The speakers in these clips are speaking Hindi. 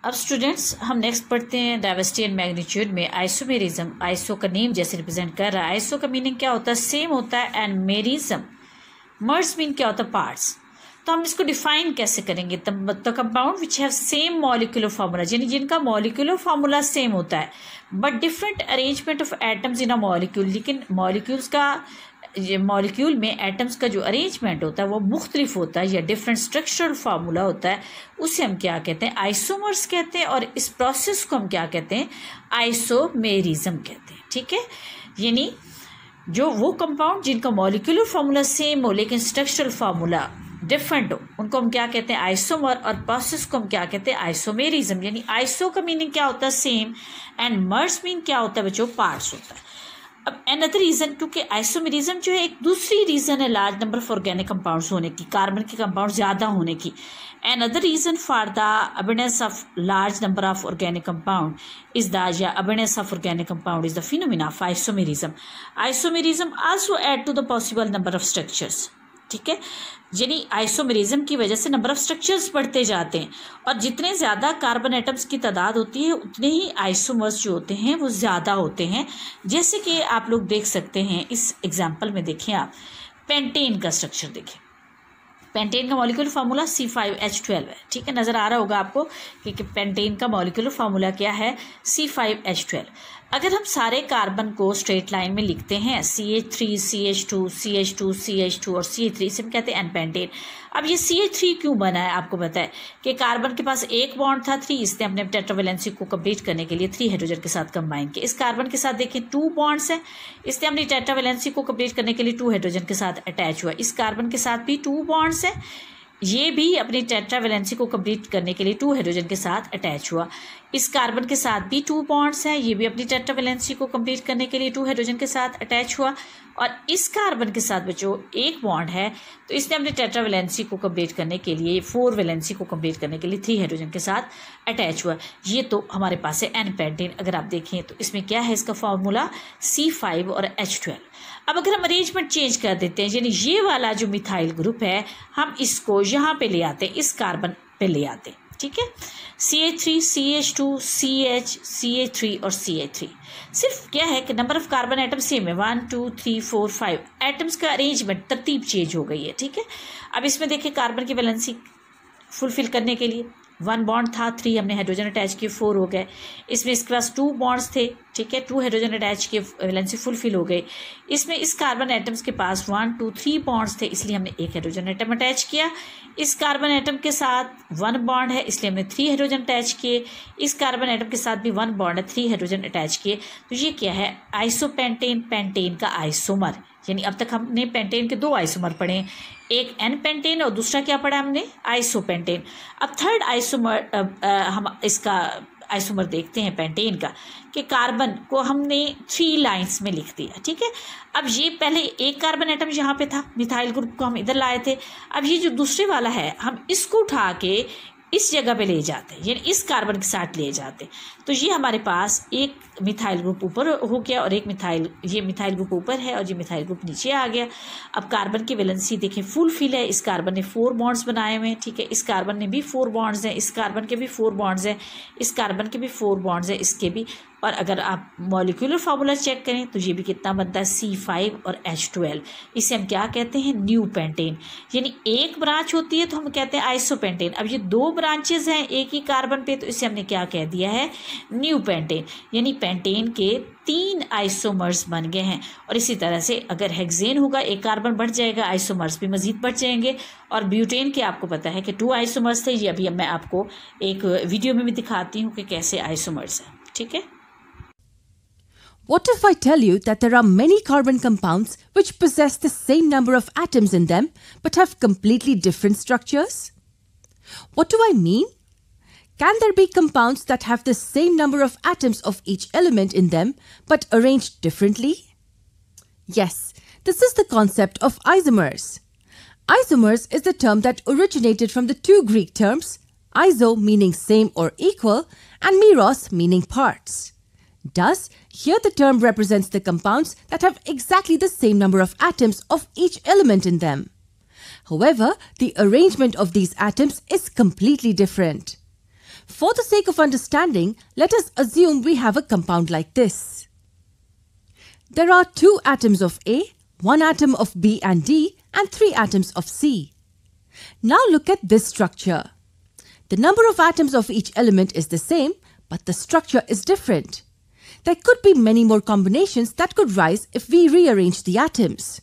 अब स्टूडेंट्स हम नेक्स्ट पढ़ते हैं डाइवर्सिटी एंड मैग्नीट्यूड में आइसोमेरिज्म। आइसो का नेम जैसे रिप्रेजेंट कर रहा है, आइसो का मीनिंग क्या होता है, सेम होता है, एंड मेरिज्म मर्ज मीन क्या होता है, पार्ट्स। तो हम इसको डिफाइन कैसे करेंगे, the compound which have same molecular formula, यानी जिनका मॉलिक्यूलर फार्मूला सेम होता है but different arrangement of atoms in a molecule, लेकिन मॉलिक्यूल्स का मॉलिक्यूल में एटम्स का जो अरेंजमेंट होता है वो मुख्तलिफ होता है या डिफरेंट स्ट्रक्चरल फार्मूला होता है, उसे हम क्या कहते हैं, आइसोमर्स कहते हैं। और इस प्रोसेस को हम क्या कहते हैं, आइसोमेरिज्म कहते हैं। ठीक है, यानी जो वो कंपाउंड जिनका मॉलिक्यूलर फार्मूला सेम हो लेकिन स्ट्रक्चरल फार्मूला डिफरेंट हो, उनको हम क्या कहते हैं, आइसोमर। और प्रोसेस को हम क्या कहते हैं, आइसोमेरिज्म। यानी आइसो का मीनिंग क्या होता है, सेम, एंड मर्ज मीन क्या होता है बच्चों, पार्ट्स होता है। अब अनदर रीजन, क्योंकि आइसोमेरिज्म जो है एक दूसरी रीजन है large number of organic compounds होने की, कार्बन के कंपाउंड ज्यादा होने की। Another reason for the abundance of large number of organic compound is the, या abundance of organic compound is the phenomena of isomerism. Isomerism also add to the possible number of structures. ठीक है, यानी आइसोमेरिज्म की वजह से नंबर ऑफ स्ट्रक्चर्स बढ़ते जाते हैं, और जितने ज़्यादा कार्बन एटम्स की तादाद होती है उतने ही आइसोमर्स जो होते हैं वो ज़्यादा होते हैं। जैसे कि आप लोग देख सकते हैं इस एग्जाम्पल में, देखें आप पेंटेन का स्ट्रक्चर देखें। पेंटेन का मॉलिक्यूलर फार्मूला C5H12 है। ठीक है, नज़र आ रहा होगा आपको कि पेंटेन का मॉलिक्यूलर फार्मूला क्या है, C5H12। अगर हम सारे कार्बन को स्ट्रेट लाइन में लिखते हैं, CH3 CH2 CH2 CH2 और CH3, इसे हम कहते हैं एनपेंटेन। अब ये CH3 क्यों बना है, आपको पता है कि कार्बन के पास एक बॉन्ड था 3, इसने अपने टेट्रावेलेंसी को कंप्लीट करने के लिए 3 हाइड्रोजन के साथ कंबाइन किया। इस कार्बन के साथ देखिए 2 बॉन्ड्स हैं, इसने अपनी टेट्रावेलेंसी को कंप्लीट करने के लिए 2 हाइड्रोजन के साथ अटैच हुआ। इस कार्बन के साथ भी 2 बॉन्ड्स हैं, ये भी अपनी टेट्रावेलेंसी को कंप्लीट करने के लिए 2 हाइड्रोजन के साथ अटैच हुआ। इस कार्बन के साथ भी 2 बॉन्ड्स हैं, ये भी अपनी टेट्रावेलेंसी को कंप्लीट करने के लिए 2 हाइड्रोजन के साथ अटैच हुआ। और इस कार्बन के साथ बच्चों एक बॉन्ड है, तो इसने अपनी टेट्रावेलेंसी को कंप्लीट करने के लिए 4 वैलेंसी को कंप्लीट करने के लिए 3 हाइड्रोजन के साथ अटैच हुआ। ये तो हमारे पास है एनपेंटेन। अगर आप देखें तो इसमें क्या है, इसका फॉर्मूला C5 और H12। अब अगर हम अरेंजमेंट चेंज कर देते हैं, यानी ये वाला जो मिथाइल ग्रुप है हम इसको यहाँ पे ले आते हैं, इस कार्बन पे ले आते हैं। ठीक है, CH3 CH2 CH CH3 और CH3। सिर्फ क्या है कि number of carbon atom same है, 1 2 3 4 5 एटम्स का अरेंजमेंट तरतीब चेंज हो गई है। ठीक है, अब इसमें देखिए कार्बन की वैलेंसी फुलफिल करने के लिए 1 बॉन्ड था, 3 हमने हाइड्रोजन अटैच किए, 4 हो गए। इसमें इसके पास 2 बॉन्ड्स थे, ठीक है, 2 हाइड्रोजन अटैच किए, वैलेंसी फुलफिल हो गई। इसमें इस कार्बन एटम्स के पास 1 2 3 बॉन्ड्स थे, इसलिए हमने 1 हाइड्रोजन एटम अटैच किया। इस कार्बन एटम के साथ 1 बॉन्ड है, इसलिए हमने 3 हाइड्रोजन अटैच किए। इस कार्बन एटम के साथ भी 1 बॉन्ड है, 3 हाइड्रोजन अटैच किए। तो ये क्या है, आइसोपेंटेन, पेंटेन का आइसोमर। यानी अब तक हमने पेंटेन के 2 आइसोमर पढ़े, एक एन पेंटेन और दूसरा क्या पढ़ा हमने, आइसोपेंटेन। अब थर्ड आइसोमर हम इसका आइसोमर देखते हैं पेंटेन का, कि कार्बन को हमने 3 लाइंस में लिख दिया। ठीक है, अब ये पहले एक कार्बन एटम यहाँ पे था, मिथाइल ग्रुप को हम इधर लाए थे। अब ये जो दूसरे वाला है हम इसको उठा के इस जगह पे ले जाते हैं, यानी इस कार्बन के साथ ले जाते हैं। तो ये हमारे पास एक मिथाइल ग्रुप ऊपर हो गया और एक ये मिथाइल ग्रुप ऊपर है और ये मिथाइल ग्रुप नीचे आ गया। अब कार्बन की वैलेंसी देखें फुल फिल है, इस कार्बन ने 4 बॉन्ड्स बनाए हुए हैं। ठीक है, इस कार्बन ने भी 4 बॉन्ड्स हैं, इस कार्बन के भी 4 बॉन्ड्स हैं, इस कार्बन के भी 4 बॉन्ड्स हैं, इसके भी। और अगर आप मॉलिक्यूलर फार्मूला चेक करें तो ये भी कितना बनता है, C5 और H12। इसे हम क्या कहते हैं, न्यू पेंटेन। यानी एक ब्रांच होती है तो हम कहते हैं आइसोपेंटेन। अब ये 2 ब्रांचेज हैं एक ही कार्बन पे, तो इसे हमने क्या कह दिया है, न्यू पेंटेन। यानी पेंटेन के 3 आइसोमर्स बन गए हैं। और इसी तरह से अगर हेक्सेन होगा, एक कार्बन बढ़ जाएगा, आइसोमर्स भी मजीद बढ़ जाएंगे। और ब्यूटेन के आपको पता है कि 2 आइसोमर्स थे, ये अभी मैं आपको एक वीडियो में भी दिखाती हूँ कि कैसे आइसोमर्स हैं। ठीक है, What if I tell you that there are many carbon compounds which possess the same number of atoms in them but have completely different structures? What do I mean? Can there be compounds that have the same number of atoms of each element in them but arranged differently? Yes, this is the concept of isomers. Isomers is the term that originated from the 2 Greek terms, iso meaning same or equal and meros meaning parts. Thus, here the term represents the compounds that have exactly the same number of atoms of each element in them. However, the arrangement of these atoms is completely different. For the sake of understanding, let us assume we have a compound like this. There are 2 atoms of A, 1 atom of B and D, and 3 atoms of C. Now look at this structure. The number of atoms of each element is the same, but the structure is different. There could be many more combinations that could rise if we rearrange the atoms.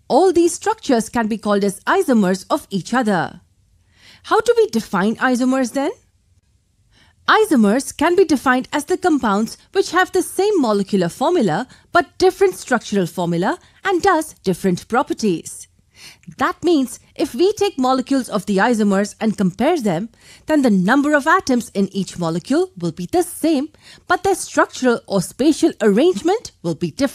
All these structures can be called as isomers of each other. How do we define isomers then? Isomers can be defined as the compounds which have the same molecular formula but different structural formula and thus different properties. That means if we take molecules of the isomers and compare them, then the number of atoms in each molecule will be the same, but their structural or spatial arrangement will be different.